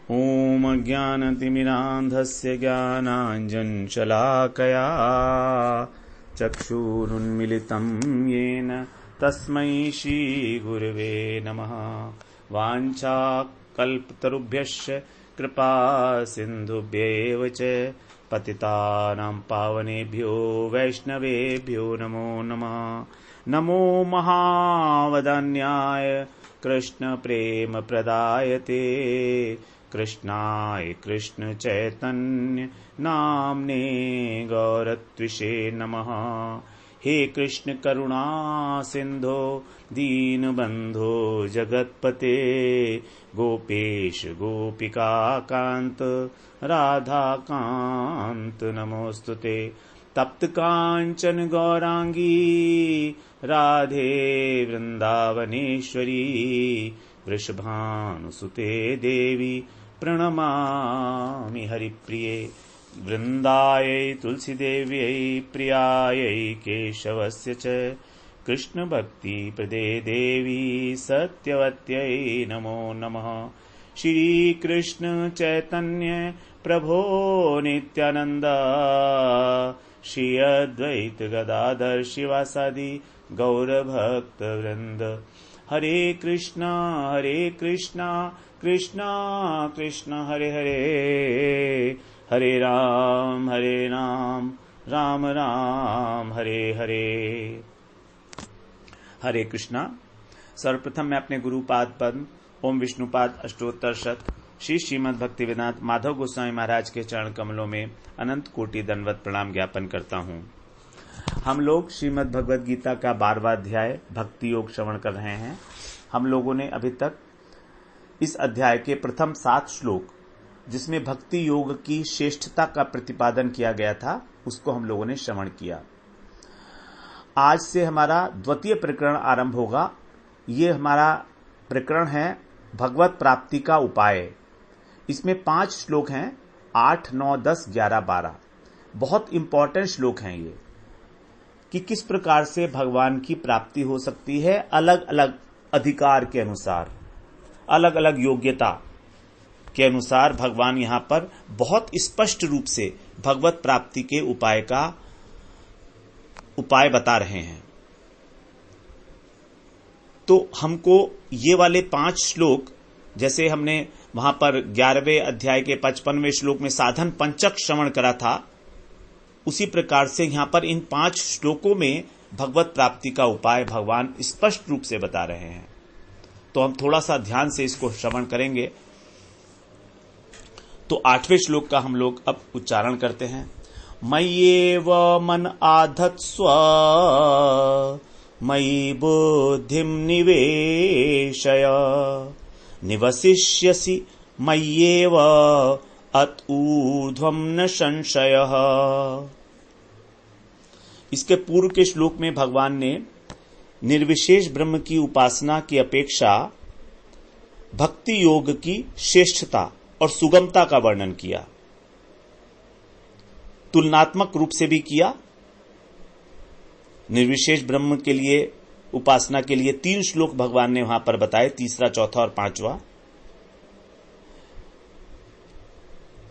ॐ ज्ञानतिमिरान्धस्य ज्ञानाञ्जनशलाकया चक्षुरुन्मिलितं येन तस्मै श्रीगुरवे नमः। वाञ्छाकल्पतरुभ्यश्च कृपा सिन्धुभ्येव च पतितानां पावनेभ्यो वैष्णवेभ्यो नमो नमः। नमो महावदान्याय कृष्ण प्रेम प्रदायते कृष्णाय कृष्ण चैतन्य नाम्ने गौरत्विषे नमः। हे कृष्ण करुणा सिंधो दीनबंधो जगत्पते गोपेश गोपिका कांत राधा कांत नमोस्तुते। तप्त कांचन गौरांगी राधे वृंदावनेश्वरी वृषभानुसुते देवी प्रणमामि हरिप्रिये। वृंदायै तुलसीदेव्यै प्रियायै केशवस्य च कृष्ण भक्ति प्रदे देवी सत्यवत्यै नमो नमः। श्री कृष्ण चैतन्य प्रभो नित्यानंद श्री अद्वैत गदाधर शिवासादि गौर भक्त वृंद। हरे कृष्णा कृष्णा कृष्णा हरे हरे, हरे राम राम राम हरे हरे। हरे कृष्णा। सर्वप्रथम मैं अपने गुरुपाद पद्म ओम विष्णुपाद अष्टोत्तर शत श्री श्रीमद् भक्तिवेदांत माधव गोस्वामी महाराज के चरण कमलों में अनंत कोटि दंडवत प्रणाम ज्ञापन करता हूँ। हम लोग श्रीमद् भगवद गीता का 12वां अध्याय भक्ति योग श्रवण कर रहे हैं। हम लोगों ने अभी तक इस अध्याय के प्रथम 7 श्लोक जिसमें भक्ति योग की श्रेष्ठता का प्रतिपादन किया गया था उसको हम लोगों ने श्रवण किया। आज से हमारा द्वितीय प्रकरण आरंभ होगा। ये हमारा प्रकरण है भगवत प्राप्ति का उपाय। इसमें 5 श्लोक हैं, 8, 9, 10, 11, 12। बहुत इंपॉर्टेंट श्लोक हैं ये कि किस प्रकार से भगवान की प्राप्ति हो सकती है। अलग अलग अधिकार के अनुसार, अलग अलग योग्यता के अनुसार भगवान यहां पर बहुत स्पष्ट रूप से भगवत प्राप्ति के उपाय बता रहे हैं। तो हमको ये वाले 5 श्लोक, जैसे हमने वहां पर 11वें अध्याय के 55वें श्लोक में साधन पंचक श्रवण करा था, उसी प्रकार से यहां पर इन 5 श्लोकों में भगवत प्राप्ति का उपाय भगवान स्पष्ट रूप से बता रहे हैं। तो हम थोड़ा सा ध्यान से इसको श्रवण करेंगे। तो 8वें श्लोक का हम लोग अब उच्चारण करते हैं। मय्येव मन आधत्स्व मयि बुद्धिं निवेशय निवसिष्यसि मय्येव अत ऊर्ध्वं न संशयः। इसके पूर्व के श्लोक में भगवान ने निर्विशेष ब्रह्म की उपासना की अपेक्षा भक्ति योग की श्रेष्ठता और सुगमता का वर्णन किया। तुलनात्मक रूप से भी किया। निर्विशेष ब्रह्म के लिए उपासना के लिए 3 श्लोक भगवान ने वहां पर बताए, तीसरा, चौथा और 5वां।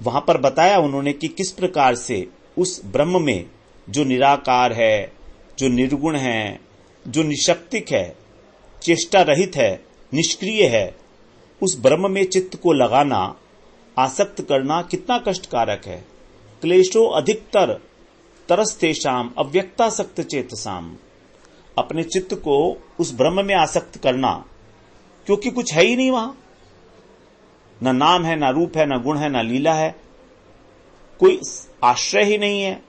वहां पर बताया उन्होंने कि किस प्रकार से उस ब्रह्म में जो निराकार है, जो निर्गुण है, जो निशक्तिक है, चेष्टा रहित है, निष्क्रिय है, उस ब्रह्म में चित्त को लगाना, आसक्त करना कितना कष्टकारक है। क्लेशो अधिकतर तरस्तेषाम अव्यक्तासक्त चेतसाम। अपने चित्त को उस ब्रह्म में आसक्त करना, क्योंकि कुछ है ही नहीं वहां, न नाम है, न रूप है, न गुण है, न लीला है, कोई आश्रय ही नहीं है।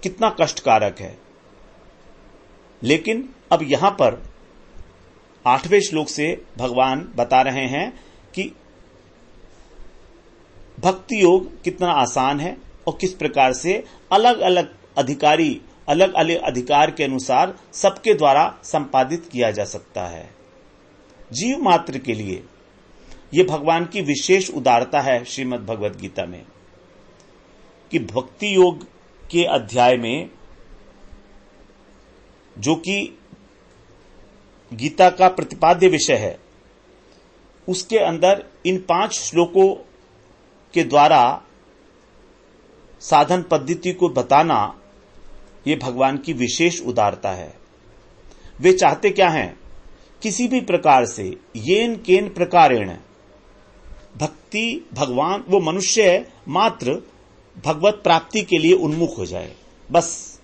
कितना कष्टकारक है। लेकिन अब यहां पर 8वें श्लोक से भगवान बता रहे हैं कि भक्ति योग कितना आसान है और किस प्रकार से अलग अलग अधिकारी अलग अलग अधिकार के अनुसार सबके द्वारा संपादित किया जा सकता है। जीव मात्र के लिए यह भगवान की विशेष उदारता है श्रीमद् भगवद गीता में कि भक्ति योग के अध्याय में, जो कि गीता का प्रतिपाद्य विषय है, उसके अंदर इन 5 श्लोकों के द्वारा साधन पद्धति को बताना, ये भगवान की विशेष उदारता है। वे चाहते क्या हैं? किसी भी प्रकार से येन केन प्रकारेण भक्ति, भगवान, वो मनुष्य मात्र भगवत प्राप्ति के लिए उन्मुख हो जाए, बस।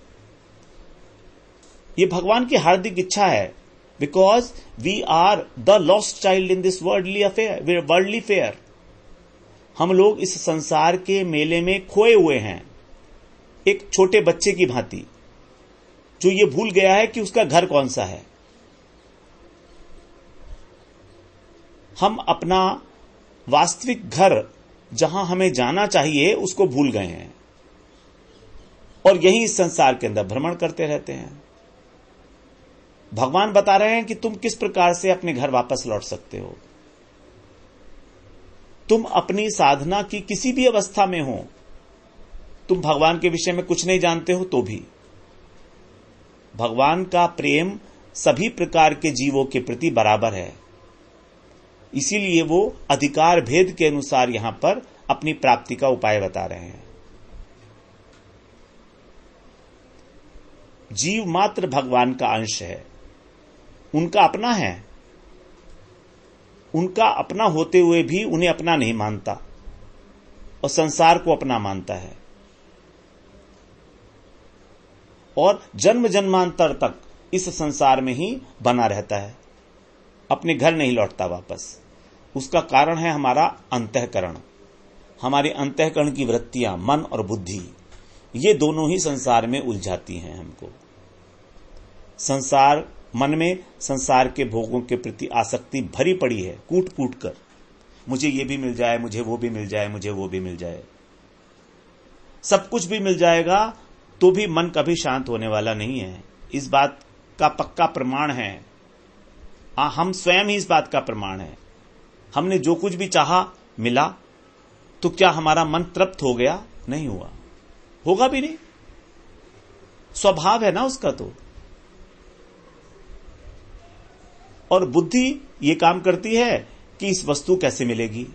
ये भगवान की हार्दिक इच्छा है, because we are the lost child in this worldly fair. हम लोग इस संसार के मेले में खोए हुए हैं, एक छोटे बच्चे की भांति, जो ये भूल गया है कि उसका घर कौन सा है। हम अपना वास्तविक घर, जहां हमें जाना चाहिए, उसको भूल गए हैं और यही इस संसार के अंदर भ्रमण करते रहते हैं। भगवान बता रहे हैं कि तुम किस प्रकार से अपने घर वापस लौट सकते हो। तुम अपनी साधना की किसी भी अवस्था में हो, तुम भगवान के विषय में कुछ नहीं जानते हो, तो भी भगवान का प्रेम सभी प्रकार के जीवों के प्रति बराबर है। इसीलिए वो अधिकार भेद के अनुसार यहां पर अपनी प्राप्ति का उपाय बता रहे हैं। जीव मात्र भगवान का अंश है, उनका अपना है। उनका अपना होते हुए भी उन्हें अपना नहीं मानता और संसार को अपना मानता है, और जन्म जन्मांतर तक इस संसार में ही बना रहता है, अपने घर नहीं लौटता वापस। उसका कारण है हमारा अंतःकरण, हमारे अंतःकरण की वृत्तियां, मन और बुद्धि, ये दोनों ही संसार में उलझाती हैं हमको। संसार, मन में संसार के भोगों के प्रति आसक्ति भरी पड़ी है, कूट कूट कर। मुझे ये भी मिल जाए, मुझे वो भी मिल जाए, मुझे वो भी मिल जाए। सब कुछ भी मिल जाएगा तो भी मन कभी शांत होने वाला नहीं है। इस बात का पक्का प्रमाण है, हम स्वयं ही इस बात का प्रमाण है। हमने जो कुछ भी चाहा मिला, तो क्या हमारा मन तृप्त हो गया? नहीं हुआ, होगा भी नहीं, स्वभाव है ना उसका तो। और बुद्धि ये काम करती है कि इस वस्तु कैसे मिलेगी,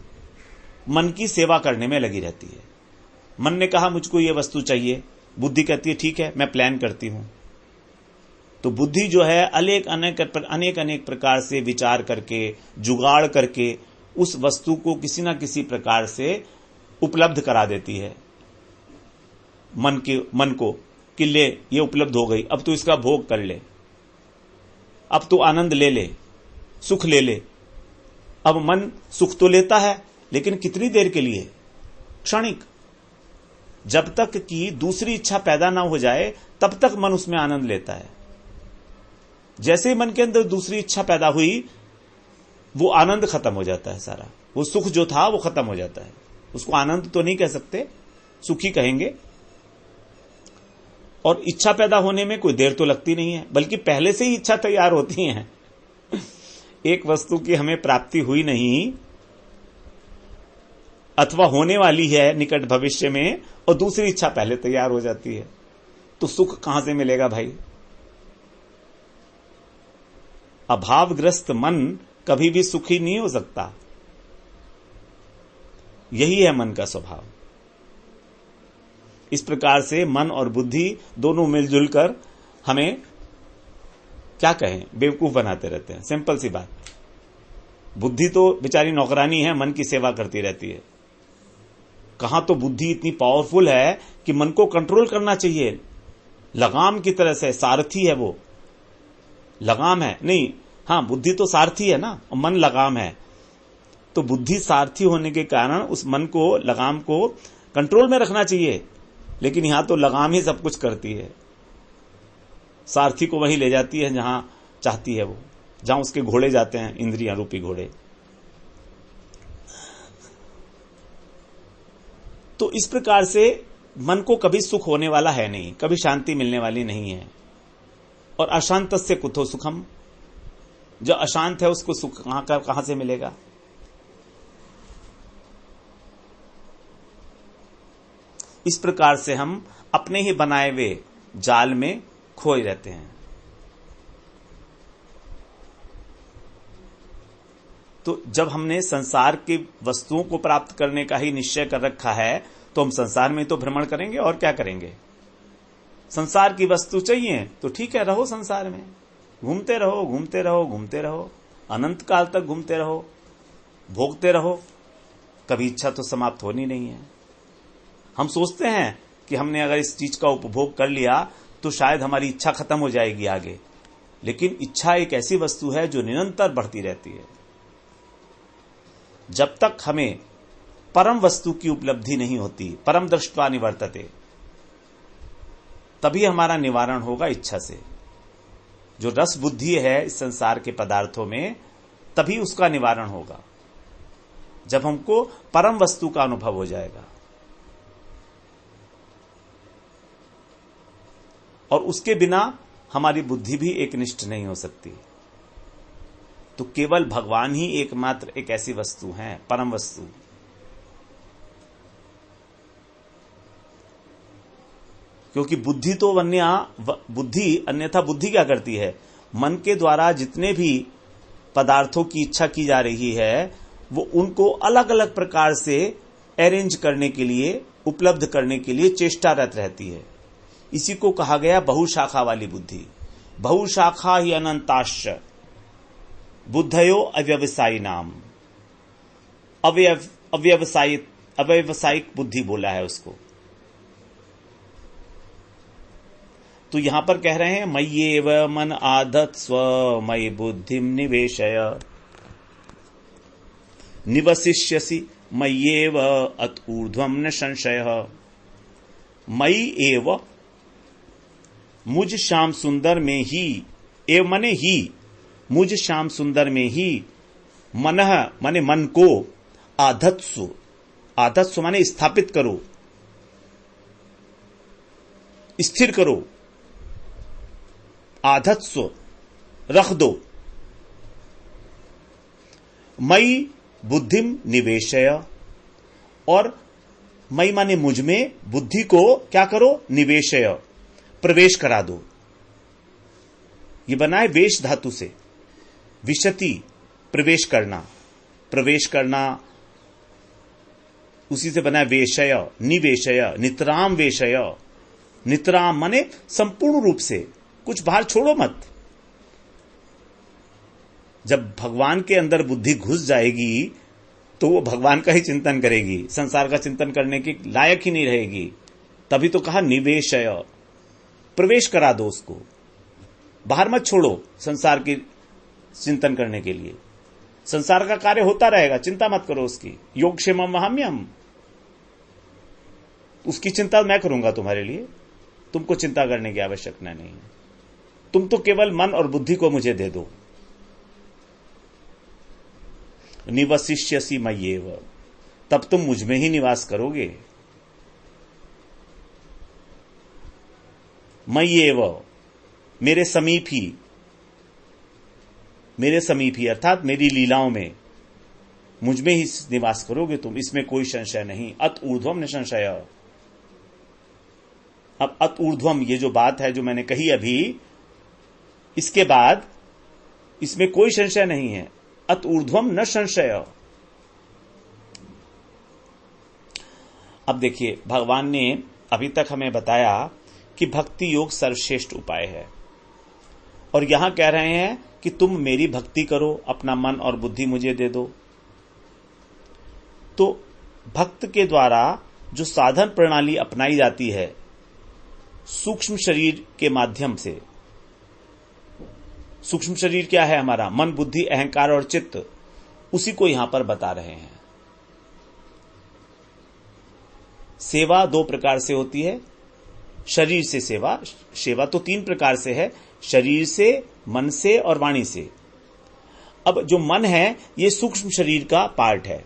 मन की सेवा करने में लगी रहती है। मन ने कहा मुझको ये वस्तु चाहिए, बुद्धि कहती है ठीक है मैं प्लान करती हूं। तो बुद्धि जो है अनेक अनेक प्रकार से विचार करके, जुगाड़ करके उस वस्तु को किसी ना किसी प्रकार से उपलब्ध करा देती है मन को कि ले ये उपलब्ध हो गई, अब तू इसका भोग कर ले, अब तू आनंद ले ले, सुख ले ले। अब मन सुख तो लेता है, लेकिन कितनी देर के लिए? क्षणिक। जब तक कि दूसरी इच्छा पैदा ना हो जाए तब तक मन उसमें आनंद लेता है। जैसे ही मन के अंदर दूसरी इच्छा पैदा हुई, वो आनंद खत्म हो जाता है सारा। वो सुख जो था वो खत्म हो जाता है। उसको आनंद तो नहीं कह सकते, सुखी कहेंगे। और इच्छा पैदा होने में कोई देर तो लगती नहीं है, बल्कि पहले से ही इच्छा तैयार होती है। एक वस्तु की हमें प्राप्ति हुई नहीं अथवा होने वाली है निकट भविष्य में, और दूसरी इच्छा पहले तैयार हो जाती है, तो सुख कहां से मिलेगा भाई? अभावग्रस्त मन कभी भी सुखी नहीं हो सकता। यही है मन का स्वभाव। इस प्रकार से मन और बुद्धि दोनों मिलजुल कर हमें क्या कहें, बेवकूफ बनाते रहते हैं। सिंपल सी बात। बुद्धि तो बेचारी नौकरानी है, मन की सेवा करती रहती है। कहां तो बुद्धि इतनी पावरफुल है कि मन को कंट्रोल करना चाहिए, लगाम की तरह से। सारथी है वो, लगाम है नहीं। हाँ, बुद्धि तो सारथी है ना, और मन लगाम है। तो बुद्धि सारथी होने के कारण उस मन को, लगाम को कंट्रोल में रखना चाहिए, लेकिन यहां तो लगाम ही सब कुछ करती है। सारथी को वहीं ले जाती है जहां चाहती है वो, जहां उसके घोड़े जाते हैं, इंद्रियां रूपी घोड़े। तो इस प्रकार से मन को कभी सुख होने वाला है नहीं, कभी शांति मिलने वाली नहीं है। और अशांतस्य कुतो सुखम, जो अशांत है उसको सुख कहां से मिलेगा? इस प्रकार से हम अपने ही बनाए हुए जाल में खोए रहते हैं। तो जब हमने संसार की वस्तुओं को प्राप्त करने का ही निश्चय कर रखा है तो हम संसार में तो भ्रमण करेंगे और क्या करेंगे। संसार की वस्तु चाहिए तो ठीक है, रहो संसार में, घूमते रहो घूमते रहो घूमते रहो, अनंत काल तक घूमते रहो, भोगते रहो, कभी इच्छा तो समाप्त होनी नहीं है। हम सोचते हैं कि हमने अगर इस चीज का उपभोग कर लिया तो शायद हमारी इच्छा खत्म हो जाएगी आगे, लेकिन इच्छा एक ऐसी वस्तु है जो निरंतर बढ़ती रहती है। जब तक हमें परम वस्तु की उपलब्धि नहीं होती, परम दृष्ट्वा निवर्तते, तभी हमारा निवारण होगा इच्छा से। जो रस बुद्धि है इस संसार के पदार्थों में, तभी उसका निवारण होगा जब हमको परम वस्तु का अनुभव हो जाएगा। और उसके बिना हमारी बुद्धि भी एकनिष्ठ नहीं हो सकती। तो केवल भगवान ही एकमात्र एक ऐसी वस्तु है, परम वस्तु। क्योंकि बुद्धि तो अन्यथा बुद्धि क्या करती है, मन के द्वारा जितने भी पदार्थों की इच्छा की जा रही है वो उनको अलग अलग प्रकार से अरेंज करने के लिए, उपलब्ध करने के लिए चेष्टारत रहती है। इसी को कहा गया बहुशाखा वाली बुद्धि। बहुशाखा ही अनंताश्च बुद्धयो अव्यवसायी नाम। अव्यवसायिक बुद्धि बोला है उसको। तो यहां पर कह रहे हैं मय्येव मन आधत स्व मयि बुद्धिम निवेशय निवसिष्यसि मय्येव अत ऊर्ध्वम न संशयः। मयि एव, मुझ श्याम सुंदर में ही, एव मने ही, मुझ श्याम सुंदर में ही, मनः माने मन को, आधत्सु, आधत्सु माने स्थापित करो, स्थिर करो, आधत्सु रख दो। मई बुद्धिम निवेशय, और मई माने मुझ में, बुद्धि को क्या करो, निवेशय, प्रवेश करा दो। ये बना है वेश धातु से, विशति प्रवेश करना, प्रवेश करना, उसी से बना है वेशय, निवेशय, नितराम वेशय। नितराम माने संपूर्ण रूप से, कुछ बाहर छोड़ो मत। जब भगवान के अंदर बुद्धि घुस जाएगी तो वो भगवान का ही चिंतन करेगी, संसार का चिंतन करने की लायक ही नहीं रहेगी। तभी तो कहा निवेशय, प्रवेश करा दो उसको, बाहर मत छोड़ो संसार की चिंतन करने के लिए। संसार का कार्य होता रहेगा, चिंता मत करो उसकी। योगक्षेमम वहाम्यहम्, उसकी चिंता मैं करूंगा तुम्हारे लिए, तुमको चिंता करने की आवश्यकता नहीं है। तुम तो केवल मन और बुद्धि को मुझे दे दो। निवसिष्यसि मय्येव, तब तुम मुझ में ही निवास करोगे। मय्येव, मेरे समीप ही, मेरे समीप ही अर्थात मेरी लीलाओं में मुझ में ही निवास करोगे तुम, इसमें कोई संशय नहीं। अत ऊर्ध्वम न संशय। अब अत ऊर्ध्वम, ये जो बात है जो मैंने कही अभी, इसके बाद इसमें कोई संशय नहीं है। अत ऊर्ध्वम न संशय। अब देखिए, भगवान ने अभी तक हमें बताया कि भक्ति योग सर्वश्रेष्ठ उपाय है, और यहां कह रहे हैं कि तुम मेरी भक्ति करो, अपना मन और बुद्धि मुझे दे दो। तो भक्त के द्वारा जो साधन प्रणाली अपनाई जाती है सूक्ष्म शरीर के माध्यम से, सूक्ष्म शरीर क्या है हमारा, मन बुद्धि अहंकार और चित्त, उसी को यहां पर बता रहे हैं। सेवा दो प्रकार से होती है। शरीर से सेवा, सेवा तो तीन प्रकार से है, शरीर से, मन से और वाणी से। अब जो मन है ये सूक्ष्म शरीर का पार्ट है,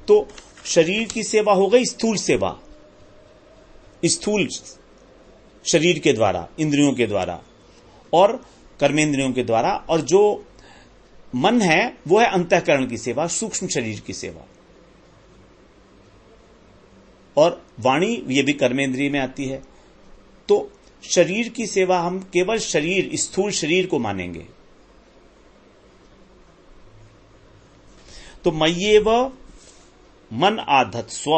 तो शरीर की सेवा हो गई स्थूल सेवा, स्थूल शरीर के द्वारा, इंद्रियों के द्वारा और कर्मेंद्रियों के द्वारा, और जो मन है वो है अंतःकरण की सेवा, सूक्ष्म शरीर की सेवा। और वाणी ये भी कर्मेंद्रिय में आती है। तो शरीर की सेवा हम केवल शरीर, स्थूल शरीर को मानेंगे। तो मय्येव मन आधत स्व,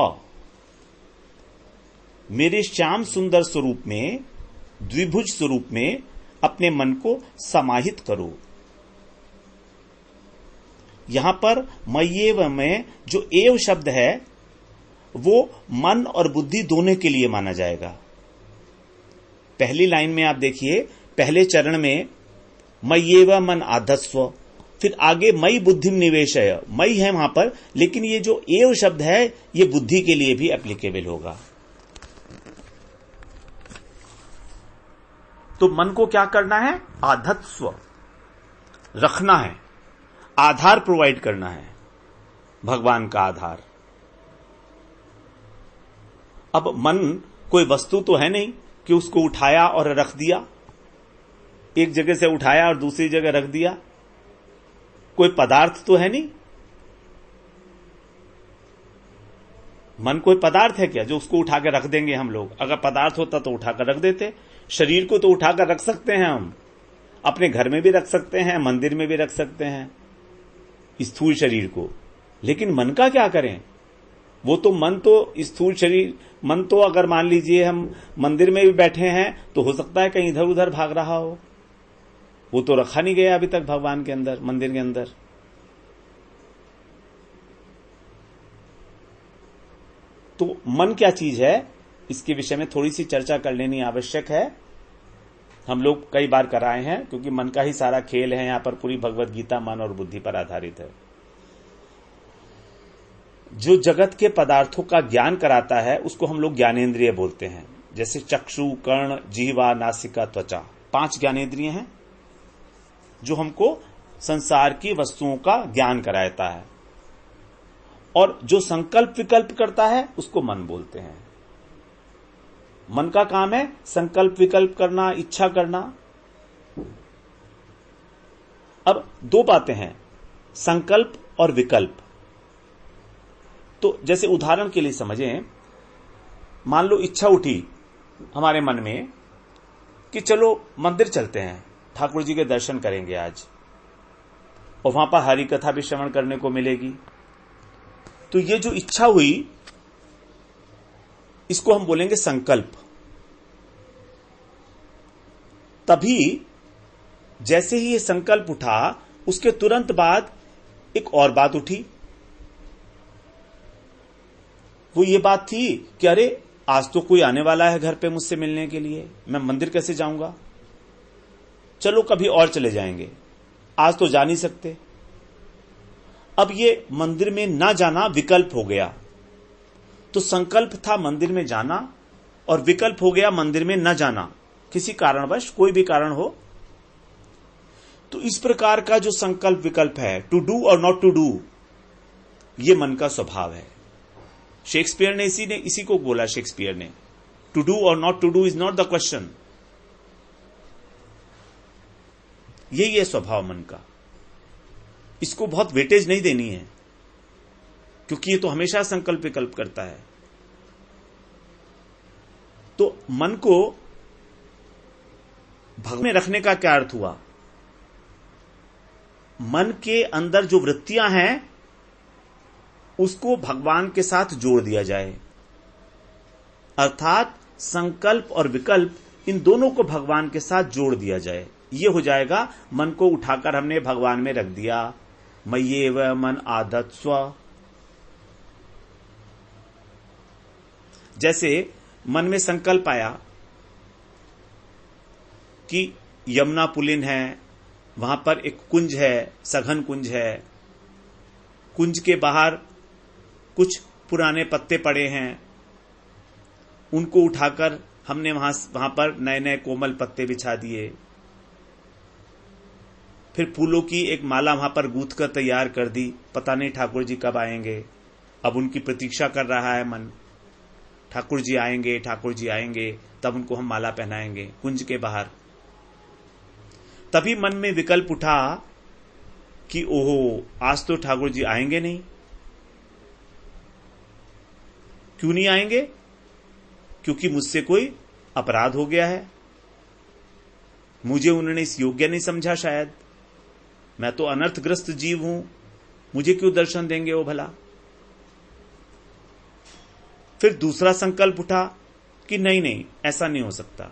मेरे श्याम सुंदर स्वरूप में, द्विभुज स्वरूप में अपने मन को समाहित करो। यहां पर मय्येव में जो एव शब्द है वो मन और बुद्धि दोनों के लिए माना जाएगा। पहली लाइन में आप देखिए, पहले चरण में मय्येव मन आधस्व, फिर आगे मई बुद्धिम निवेशय, मई है वहां पर, लेकिन ये जो एव शब्द है ये बुद्धि के लिए भी एप्लीकेबल होगा। तो मन को क्या करना है? आधत्स्व, रखना है, आधार प्रोवाइड करना है, भगवान का आधार। अब मन कोई वस्तु तो है नहीं कि उसको उठाया और रख दिया, एक जगह से उठाया और दूसरी जगह रख दिया। कोई पदार्थ तो है नहीं। मन कोई पदार्थ है क्या जो उसको उठाकर रख देंगे हम लोग? अगर पदार्थ होता तो उठाकर रख देते। शरीर को तो उठाकर रख सकते हैं हम, अपने घर में भी रख सकते हैं, मंदिर में भी रख सकते हैं स्थूल शरीर को, लेकिन मन का क्या करें? वो तो मन तो स्थूल शरीर, मन तो अगर मान लीजिए हम मंदिर में भी बैठे हैं तो हो सकता है कहीं इधर उधर भाग रहा हो, वो तो रखा नहीं गया अभी तक भगवान के अंदर, मंदिर के अंदर। तो मन क्या चीज है, इसके विषय में थोड़ी सी चर्चा कर लेनी आवश्यक है। हम लोग कई बार कराए हैं, क्योंकि मन का ही सारा खेल है। यहां पर पूरी भगवत गीता मन और बुद्धि पर आधारित है। जो जगत के पदार्थों का ज्ञान कराता है उसको हम लोग ज्ञानेंद्रिय बोलते हैं। जैसे चक्षु, कर्ण, जीवा, नासिका, त्वचा, 5 ज्ञानेंद्रिय हैं जो हमको संसार की वस्तुओं का ज्ञान कराता है। और जो संकल्प विकल्प करता है उसको मन बोलते हैं। मन का काम है संकल्प विकल्प करना, इच्छा करना। अब 2 बातें हैं, संकल्प और विकल्प। तो जैसे उदाहरण के लिए समझें, मान लो इच्छा उठी हमारे मन में कि चलो मंदिर चलते हैं, ठाकुर जी के दर्शन करेंगे आज, और वहां पर हरि कथा भी श्रवण करने को मिलेगी। तो ये जो इच्छा हुई इसको हम बोलेंगे संकल्प। तभी जैसे ही ये संकल्प उठा उसके तुरंत बाद एक और बात उठी। वो ये बात थी कि अरे आज तो कोई आने वाला है घर पे मुझसे मिलने के लिए, मैं मंदिर कैसे जाऊंगा, चलो कभी और चले जाएंगे, आज तो जा नहीं सकते। अब ये मंदिर में ना जाना विकल्प हो गया। तो संकल्प था मंदिर में जाना और विकल्प हो गया मंदिर में न जाना, किसी कारणवश, कोई भी कारण हो। तो इस प्रकार का जो संकल्प विकल्प है, टू डू और नॉट टू डू, ये मन का स्वभाव है। शेक्सपियर ने इसी को बोला। शेक्सपियर ने, टू डू और not to do is not the question. यही है स्वभाव मन का। इसको बहुत वेटेज नहीं देनी है, क्योंकि ये तो हमेशा संकल्प विकल्प करता है। तो मन को भगवान में रखने का क्या अर्थ हुआ? मन के अंदर जो वृत्तियां हैं उसको भगवान के साथ जोड़ दिया जाए, अर्थात संकल्प और विकल्प इन दोनों को भगवान के साथ जोड़ दिया जाए। ये हो जाएगा, मन को उठाकर हमने भगवान में रख दिया। मय्येव मन आधत्स्व। जैसे मन में संकल्प आया कि यमुना पुलिन है, वहां पर एक कुंज है, सघन कुंज है, कुंज के बाहर कुछ पुराने पत्ते पड़े हैं, उनको उठाकर हमने वहां पर नए नए कोमल पत्ते बिछा दिए, फिर फूलों की एक माला वहां पर गूंथ कर तैयार कर दी। पता नहीं ठाकुर जी कब आएंगे, अब उनकी प्रतीक्षा कर रहा है मन, ठाकुर जी आएंगे, ठाकुर जी आएंगे, तब उनको हम माला पहनाएंगे कुंज के बाहर। तभी मन में विकल्प उठा कि ओहो, आज तो ठाकुर जी आएंगे नहीं। क्यों नहीं आएंगे? क्योंकि मुझसे कोई अपराध हो गया है, मुझे उन्होंने इस योग्य नहीं समझा, शायद मैं तो अनर्थग्रस्त जीव हूं, मुझे क्यों दर्शन देंगे वो भला? फिर दूसरा संकल्प उठा कि नहीं नहीं, ऐसा नहीं हो सकता।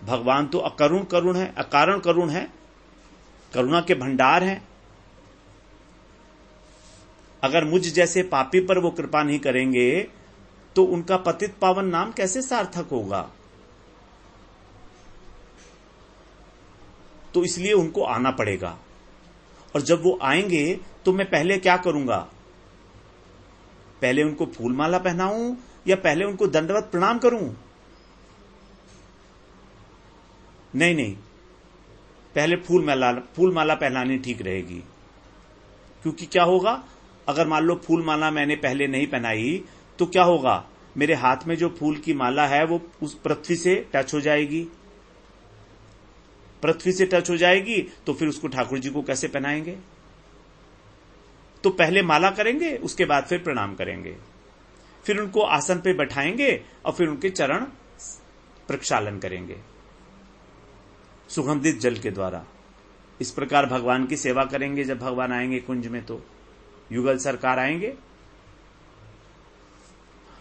भगवान तो अकरुण करुण है, अकारण करुण है, करुणा के भंडार हैं। अगर मुझ जैसे पापी पर वो कृपा नहीं करेंगे तो उनका पतित पावन नाम कैसे सार्थक होगा? तो इसलिए उनको आना पड़ेगा। और जब वो आएंगे तो मैं पहले क्या करूंगा? पहले उनको फूलमाला पहनाऊं या पहले उनको दंडवत प्रणाम करूं? नहीं नहीं, पहले फूलमाला पहनानी ठीक रहेगी। क्योंकि क्या होगा, अगर मान लो फूलमाला मैंने पहले नहीं पहनाई तो क्या होगा, मेरे हाथ में जो फूल की माला है वो उस पृथ्वी से टच हो जाएगी। पृथ्वी से टच हो जाएगी तो फिर उसको ठाकुर जी को कैसे पहनाएंगे? तो पहले माला करेंगे, उसके बाद फिर प्रणाम करेंगे, फिर उनको आसन पे बैठाएंगे और फिर उनके चरण प्रक्षालन करेंगे सुगंधित जल के द्वारा। इस प्रकार भगवान की सेवा करेंगे। जब भगवान आएंगे कुंज में तो युगल सरकार आएंगे।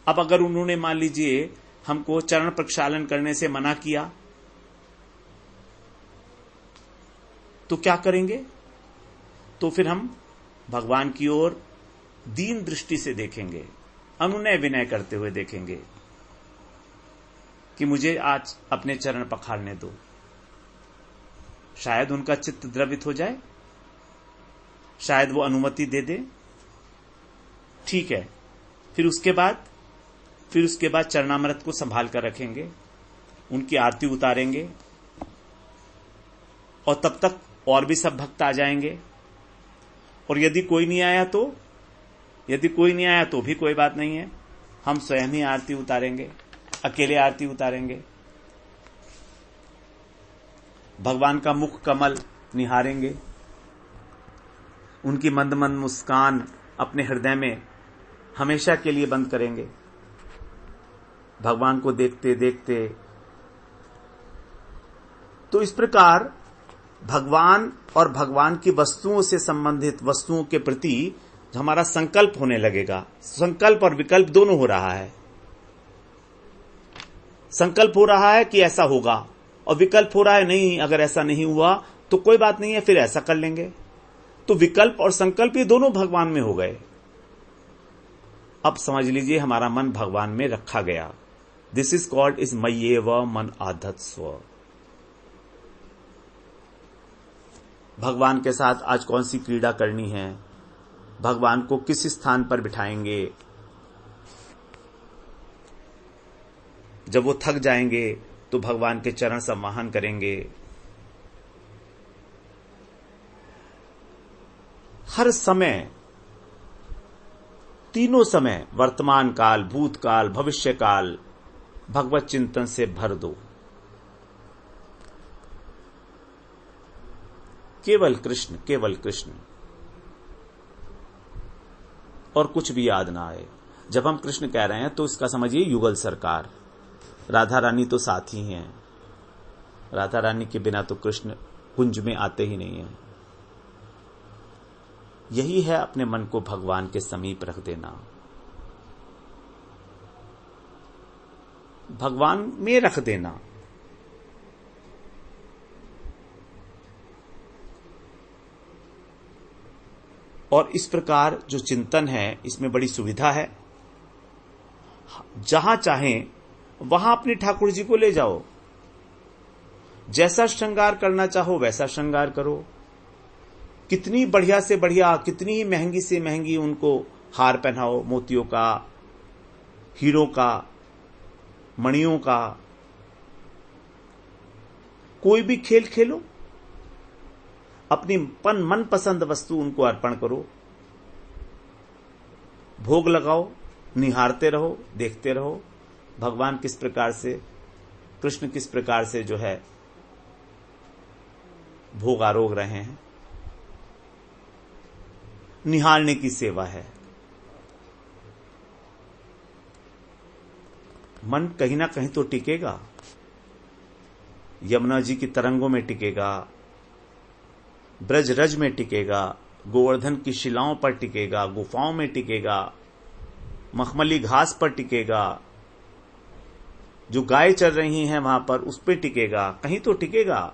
अब अगर उन्होंने मान लीजिए हमको चरण प्रक्षालन करने से मना किया तो क्या करेंगे? तो फिर हम भगवान की ओर दीन दृष्टि से देखेंगे, अनुनय विनय करते हुए देखेंगे कि मुझे आज अपने चरण पखारने दो। शायद उनका चित्त द्रवित हो जाए, शायद वो अनुमति दे दे। ठीक है, फिर उसके बाद चरणामृत को संभाल कर रखेंगे, उनकी आरती उतारेंगे और तब तक और भी सब भक्त आ जाएंगे। और यदि कोई नहीं आया तो भी कोई बात नहीं है, हम स्वयं ही आरती उतारेंगे, अकेले आरती उतारेंगे। भगवान का मुख कमल निहारेंगे, उनकी मंद मंद मुस्कान अपने हृदय में हमेशा के लिए बंद करेंगे। भगवान को देखते देखते तो इस प्रकार भगवान और भगवान की वस्तुओं से संबंधित वस्तुओं के प्रति हमारा संकल्प होने लगेगा। संकल्प और विकल्प दोनों हो रहा है। संकल्प हो रहा है कि ऐसा होगा और विकल्प हो रहा है नहीं, अगर ऐसा नहीं हुआ तो कोई बात नहीं है, फिर ऐसा कर लेंगे। तो विकल्प और संकल्प ये दोनों भगवान में हो गए। अब समझ लीजिए हमारा मन भगवान में रखा गया। दिस इज कॉल्ड इज मय्येव मन आधत्स्व। भगवान के साथ आज कौन सी क्रीड़ा करनी है, भगवान को किस स्थान पर बिठाएंगे। जब वो थक जाएंगे तो भगवान के चरण सम्माहन करेंगे। हर समय, तीनों समय, वर्तमान काल, भूतकाल, भविष्य काल भगवत चिंतन से भर दो। केवल कृष्ण, केवल कृष्ण, और कुछ भी याद ना आए। जब हम कृष्ण कह रहे हैं तो इसका समझिए युगल सरकार, राधा रानी तो साथ ही हैं। राधा रानी के बिना तो कृष्ण कुंज में आते ही नहीं हैं। यही है अपने मन को भगवान के समीप रख देना, भगवान में रख देना। और इस प्रकार जो चिंतन है इसमें बड़ी सुविधा है। जहां चाहें वहां अपने ठाकुर जी को ले जाओ, जैसा श्रृंगार करना चाहो वैसा श्रृंगार करो। कितनी बढ़िया से बढ़िया, कितनी ही महंगी से महंगी उनको हार पहनाओ, मोतियों का, हीरो का, मणियों का। कोई भी खेल खेलो, अपनी मन पसंद वस्तु उनको अर्पण करो, भोग लगाओ, निहारते रहो, देखते रहो भगवान किस प्रकार से, कृष्ण किस प्रकार से जो है भोग आरोग रहे हैं। निहारने की सेवा है। मन कहीं ना कहीं तो टिकेगा, यमुना जी की तरंगों में टिकेगा, ब्रज रज में टिकेगा, गोवर्धन की शिलाओं पर टिकेगा, गुफाओं में टिकेगा, मखमली घास पर टिकेगा, जो गाय चल रही हैं वहां पर उस पर टिकेगा, कहीं तो टिकेगा।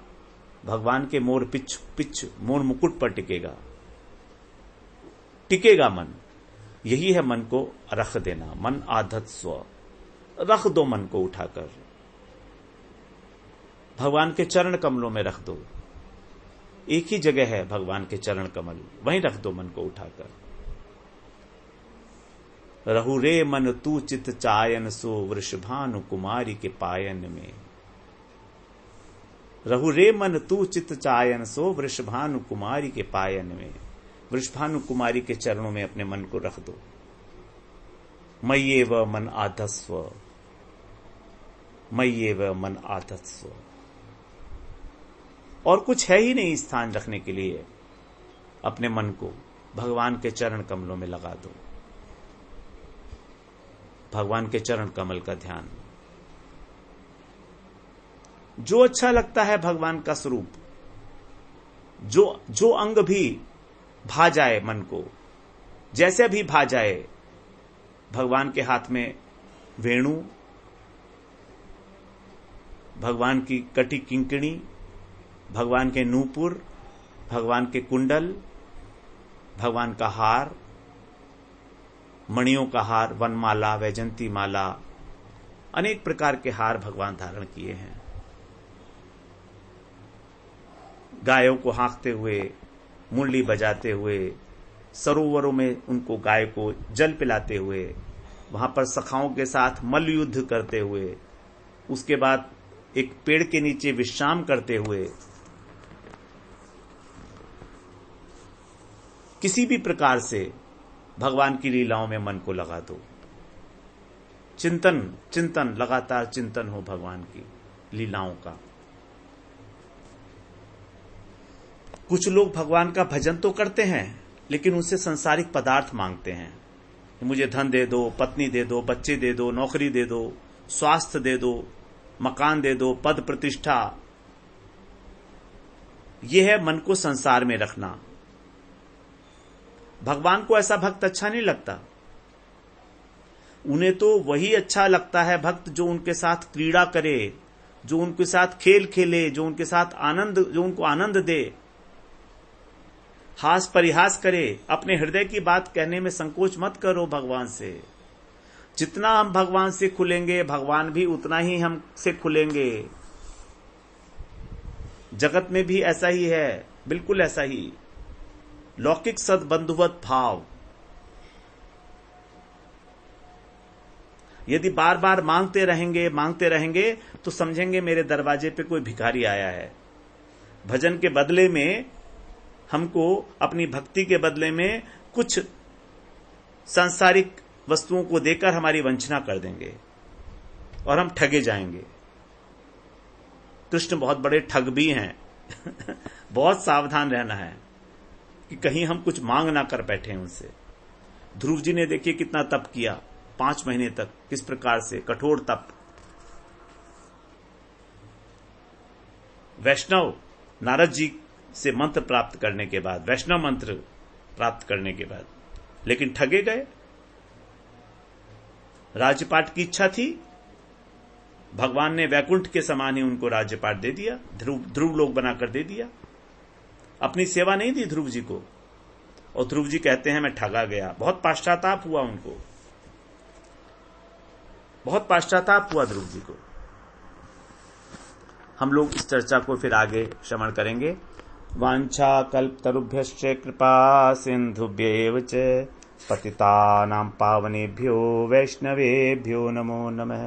भगवान के मोर पिच मोर मुकुट पर टिकेगा मन। यही है मन को रख देना। मन आधत स्व, रख दो मन को उठाकर, भगवान के चरण कमलों में रख दो। एक ही जगह है भगवान के चरण कमल, वहीं रख दो मन को उठाकर। रहु रे मन तू चित चायन सो, वृषभानु कुमारी के पायन में। रहु रे मन तू चित चायन सो, वृषभानु कुमारी के पायन में। वृषभानु कुमारी के चरणों में अपने मन को रख दो। मय्येव मन आधस्व, मय्येव मन आधस्व। और कुछ है ही नहीं स्थान रखने के लिए। अपने मन को भगवान के चरण कमलों में लगा दो। भगवान के चरण कमल का ध्यान। जो अच्छा लगता है भगवान का स्वरूप, जो अंग भी भा जाए मन को, जैसे भी भा जाए, भगवान के हाथ में वेणु, भगवान की कटी किंकणी, भगवान के नूपुर, भगवान के कुंडल, भगवान का हार, मणियों का हार, वनमाला, वैजंती माला, अनेक प्रकार के हार भगवान धारण किए हैं। गायों को हाँकते हुए, मुरली बजाते हुए, सरोवरों में उनको गाय को जल पिलाते हुए, वहां पर सखाओं के साथ मल्ल युद्ध करते हुए, उसके बाद एक पेड़ के नीचे विश्राम करते हुए, किसी भी प्रकार से भगवान की लीलाओं में मन को लगा दो। चिंतन लगातार चिंतन हो भगवान की लीलाओं का। कुछ लोग भगवान का भजन तो करते हैं, लेकिन उनसे संसारिक पदार्थ मांगते हैं। मुझे धन दे दो, पत्नी दे दो, बच्चे दे दो, नौकरी दे दो, स्वास्थ्य दे दो, मकान दे दो, पद प्रतिष्ठा। यह है मन को संसार में रखना। भगवान को ऐसा भक्त अच्छा नहीं लगता। उन्हें तो वही अच्छा लगता है भक्त जो उनके साथ क्रीड़ा करे, जो उनके साथ खेल खेले, जो उनके साथ जो उनको आनंद दे, हास परिहास करे। अपने हृदय की बात कहने में संकोच मत करो भगवान से। जितना हम भगवान से खुलेंगे, भगवान भी उतना ही हमसे खुलेंगे। जगत में भी ऐसा ही है, बिल्कुल ऐसा ही। लौकिक सद्बंधुवत भाव। यदि बार बार मांगते रहेंगे तो समझेंगे मेरे दरवाजे पे कोई भिखारी आया है। भजन के बदले में हमको, अपनी भक्ति के बदले में कुछ सांसारिक वस्तुओं को देकर हमारी वंचना कर देंगे और हम ठगे जाएंगे। कृष्ण बहुत बड़े ठग भी हैं। बहुत सावधान रहना है कि कहीं हम कुछ मांग ना कर बैठे उनसे। ध्रुव जी ने देखिए कितना तप किया, 5 महीने तक, किस प्रकार से कठोर तप। वैष्णव नारद जी से मंत्र प्राप्त करने के बाद, वैष्णव मंत्र प्राप्त करने के बाद, लेकिन ठगे गए। राज्यपाट की इच्छा थी, भगवान ने वैकुंठ के समान ही उनको राज्यपाट दे दिया, ध्रुव लोक बनाकर दे दिया। अपनी सेवा नहीं दी ध्रुव जी को। और ध्रुव जी कहते हैं मैं ठगा गया। बहुत पश्चाताप हुआ उनको, बहुत पश्चाताप हुआ ध्रुव जी को। हम लोग इस चर्चा को फिर आगे श्रवण करेंगे। वांछा कल्पतरुभ्यश्च कृपा सिंधुभ्येव च पतितानां पावनेभ्यो वैष्णवेभ्यो नमो नमः।